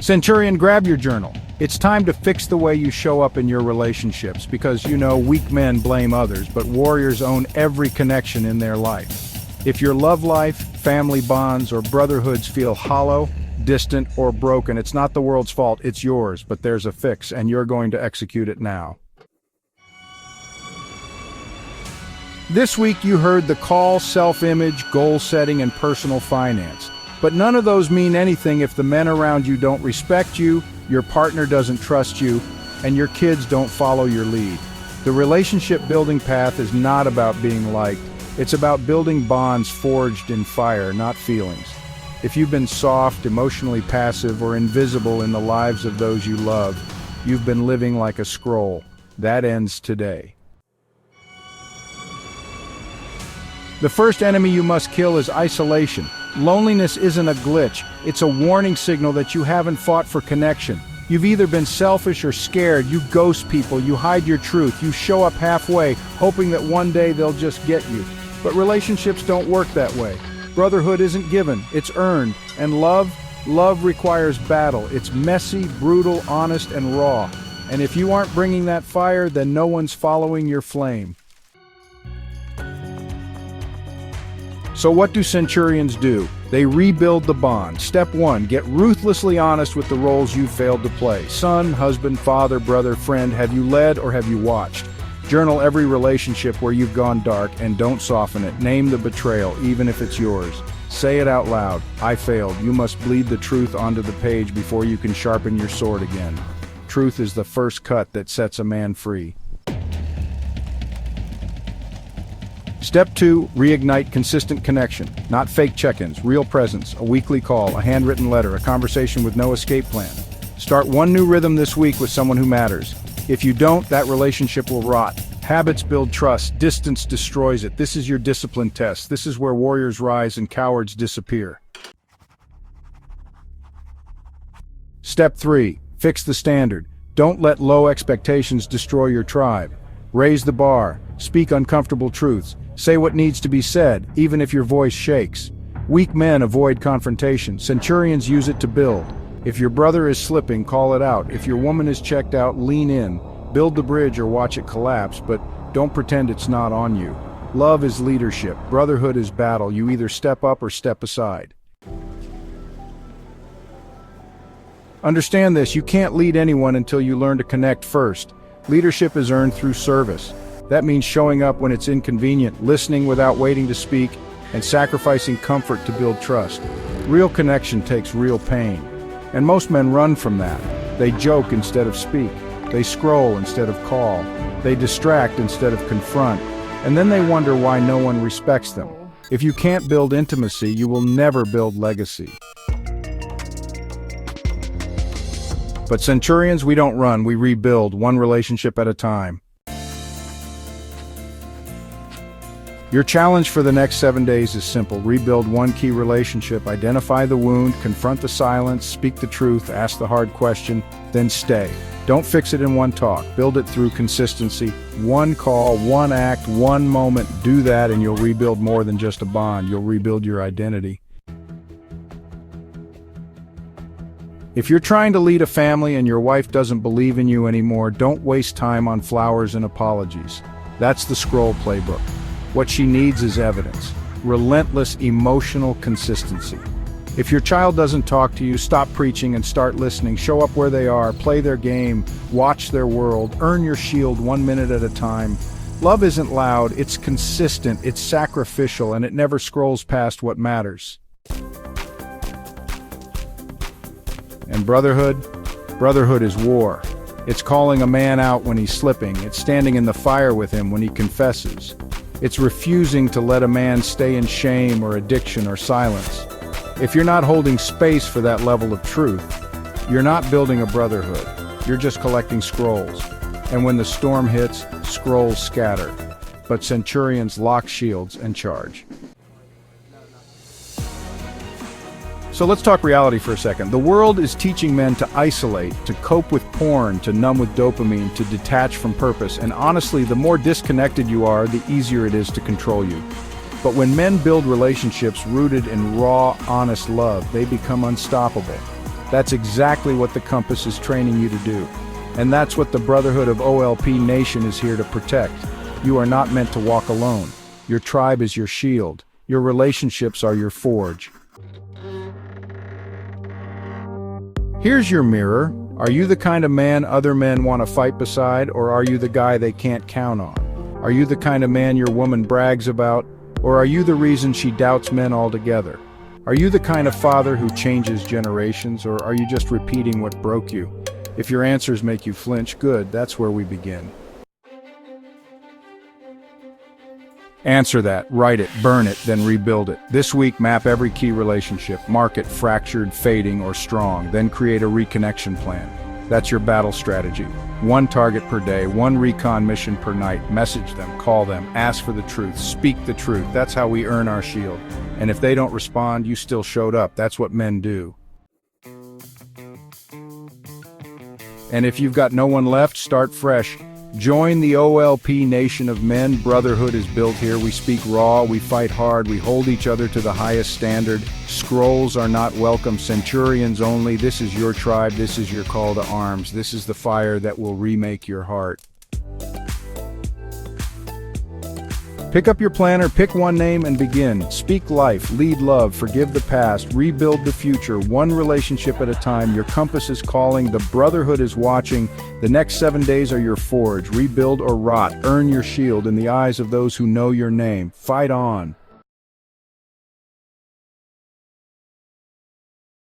Centurion, grab your journal. It's time to fix the way you show up in your relationships because, weak men blame others, but warriors own every connection in their life. If your love life, family bonds, or brotherhoods feel hollow, distant, or broken, it's not the world's fault, it's yours, but there's a fix, and you're going to execute it now. This week you heard the call, self-image, goal setting, and personal finance. But none of those mean anything if the men around you don't respect you, your partner doesn't trust you, and your kids don't follow your lead. The relationship building path is not about being liked. It's about building bonds forged in fire, not feelings. If you've been soft, emotionally passive, or invisible in the lives of those you love, you've been living like a scroll. That ends today. The first enemy you must kill is isolation. Loneliness isn't a glitch, it's a warning signal that you haven't fought for connection. You've either been selfish or scared, you ghost people, you hide your truth, you show up halfway, hoping that one day they'll just get you. But relationships don't work that way. Brotherhood isn't given, it's earned. And love requires battle. It's messy, brutal, honest, and raw. And if you aren't bringing that fire, then no one's following your flame. So what do centurions do? They rebuild the bond. Step 1, get ruthlessly honest with the roles you've failed to play. Son, husband, father, brother, friend, have you led or have you watched? Journal every relationship where you've gone dark and don't soften it. Name the betrayal, even if it's yours. Say it out loud. I failed. You must bleed the truth onto the page before you can sharpen your sword again. Truth is the first cut that sets a man free. Step 2, reignite consistent connection. Not fake check-ins, real presence, a weekly call, a handwritten letter, a conversation with no escape plan. Start one new rhythm this week with someone who matters. If you don't, that relationship will rot. Habits build trust, distance destroys it. This is your discipline test. This is where warriors rise and cowards disappear. Step 3, fix the standard. Don't let low expectations destroy your tribe. Raise the bar, speak uncomfortable truths. Say what needs to be said, even if your voice shakes. Weak men avoid confrontation. Centurions use it to build. If your brother is slipping, call it out. If your woman is checked out, lean in. Build the bridge or watch it collapse, but don't pretend it's not on you. Love is leadership. Brotherhood is battle. You either step up or step aside. Understand this, you can't lead anyone until you learn to connect first. Leadership is earned through service. That means showing up when it's inconvenient, listening without waiting to speak, and sacrificing comfort to build trust. Real connection takes real pain. And most men run from that. They joke instead of speak. They scroll instead of call. They distract instead of confront. And then they wonder why no one respects them. If you can't build intimacy, you will never build legacy. But centurions, we don't run, we rebuild, one relationship at a time. Your challenge for the next 7 days is simple. Rebuild one key relationship, identify the wound, confront the silence, speak the truth, ask the hard question, then stay. Don't fix it in one talk. Build it through consistency. One call, one act, one moment. Do that and you'll rebuild more than just a bond. You'll rebuild your identity. If you're trying to lead a family and your wife doesn't believe in you anymore, don't waste time on flowers and apologies. That's the scroll playbook. What she needs is evidence. Relentless emotional consistency. If your child doesn't talk to you, stop preaching and start listening. Show up where they are, play their game, watch their world, earn your shield 1 minute at a time. Love isn't loud, it's consistent, it's sacrificial, and it never scrolls past what matters. And brotherhood is war. It's calling a man out when he's slipping. It's standing in the fire with him when he confesses. It's refusing to let a man stay in shame or addiction or silence. If you're not holding space for that level of truth, you're not building a brotherhood. You're just collecting scrolls. And when the storm hits, scrolls scatter. But centurions lock shields and charge. So let's talk reality for a second. The world is teaching men to isolate, to cope with porn, to numb with dopamine, to detach from purpose. And honestly, the more disconnected you are, the easier it is to control you. But when men build relationships rooted in raw, honest love, they become unstoppable. That's exactly what the compass is training you to do. And that's what the Brotherhood of OLP Nation is here to protect. You are not meant to walk alone. Your tribe is your shield. Your relationships are your forge. Here's your mirror. Are you the kind of man other men want to fight beside, or are you the guy they can't count on? Are you the kind of man your woman brags about, or are you the reason she doubts men altogether? Are you the kind of father who changes generations, or are you just repeating what broke you? If your answers make you flinch, good, that's where we begin. Answer that, write it, burn it, then rebuild it. This week, map every key relationship, mark it fractured, fading, or strong, then create a reconnection plan. That's your battle strategy. One target per day, one recon mission per night. Message them, call them, ask for the truth, speak the truth. That's how we earn our shield. And if they don't respond, you still showed up. That's what men do. And if you've got no one left, start fresh. Join the OLP Nation of Men. Brotherhood is built here. We speak raw, we fight hard, we hold each other to the highest standard. Scrolls are not welcome, centurions only. This is your tribe, this is your call to arms. This is the fire that will remake your heart. Pick up your planner, pick one name and begin. Speak life, lead love, forgive the past, rebuild the future, one relationship at a time. Your compass is calling, the Brotherhood is watching. The next 7 days are your forge. Rebuild or rot, earn your shield in the eyes of those who know your name. Fight on.